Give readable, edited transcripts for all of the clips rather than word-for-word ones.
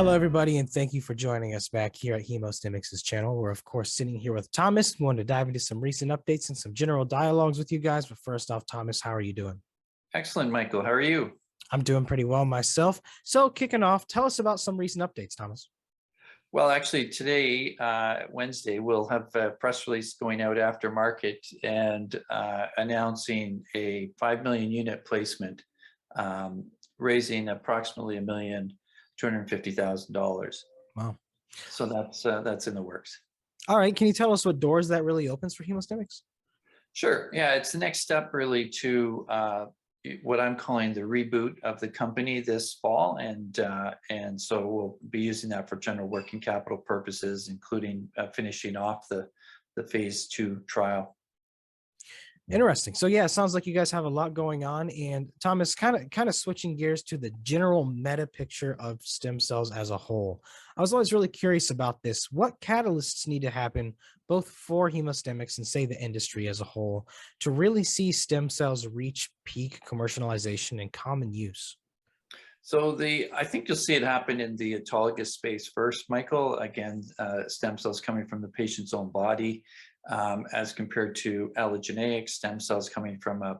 Hello, everybody, and thank you for joining us back here at Hemostemix's channel. We're, of course, sitting here with Thomas. We want to dive into some recent updates and some general dialogues with you guys. But first off, Thomas, how are you doing? Excellent, Michael. How are you? I'm doing pretty well myself. So kicking off, tell us about some recent updates, Thomas. Well, actually, today, Wednesday, we'll have a press release going out after market and announcing a 5 million unit placement, raising approximately $1,250,000. Wow. So that's in the works. All right. Can you tell us what doors that really opens for Hemostemix? Sure. Yeah, it's the next step really to what I'm calling the reboot of the company this fall, and so we'll be using that for general working capital purposes, including finishing off the phase 2 trial. Interesting. So yeah, it sounds like you guys have a lot going on. And Thomas, kind of switching gears to the general meta picture of stem cells as a whole. I was always really curious about this. What catalysts need to happen both for Hemostemix and say the industry as a whole to really see stem cells reach peak commercialization and common use? So I think you'll see it happen in the autologous space first, Michael. Again, stem cells coming from the patient's own body, as compared to allogeneic stem cells coming from a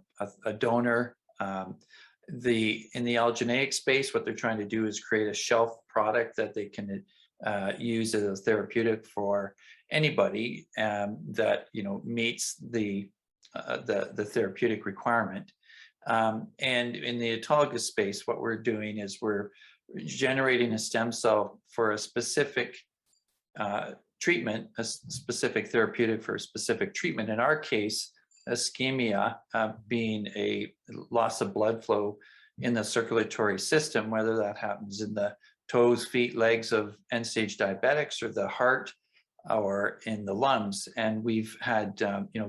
donor. In the allogeneic space, what they're trying to do is create a shelf product that they can use as a therapeutic for anybody that meets the therapeutic requirement. And in the autologous space, what we're doing is we're generating a stem cell for a specific treatment, a specific therapeutic for a specific treatment. In our case, ischemia being a loss of blood flow in the circulatory system, whether that happens in the toes, feet, legs of end-stage diabetics or the heart or in the lungs. And we've had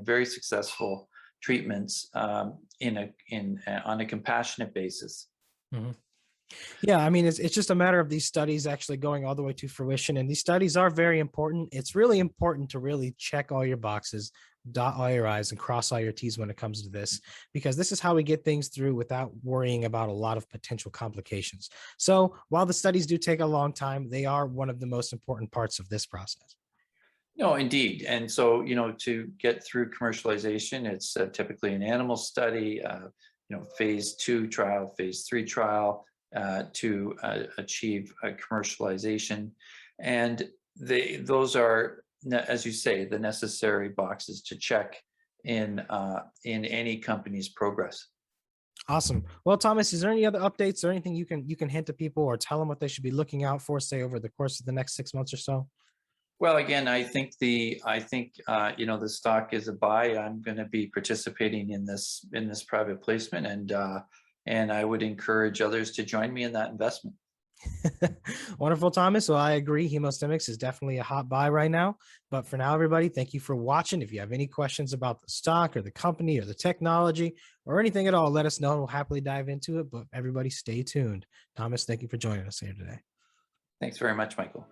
very successful treatments on a compassionate basis. Mm-hmm. Yeah, I mean, it's just a matter of these studies actually going all the way to fruition. And these studies are very important. It's really important to really check all your boxes, dot all your I's, and cross all your T's when it comes to this, because this is how we get things through without worrying about a lot of potential complications. So while the studies do take a long time, they are one of the most important parts of this process. No, indeed. And so, to get through commercialization, it's typically an animal study, phase 2 trial, phase 3 trial, to achieve a commercialization. And those are, as you say, the necessary boxes to check in any company's progress. Awesome. Well, Thomas, is there any other updates or anything you can hint to people or tell them what they should be looking out for, say, over the course of the next 6 months or so? Well, again, I think the stock is a buy. I'm going to be participating in this private placement, and I would encourage others to join me in that investment. Wonderful, Thomas. Well, I agree. Hemostemix is definitely a hot buy right now. But for now, everybody, thank you for watching. If you have any questions about the stock or the company or the technology or anything at all, let us know. We'll happily dive into it. But everybody, stay tuned. Thomas, thank you for joining us here today. Thanks very much, Michael.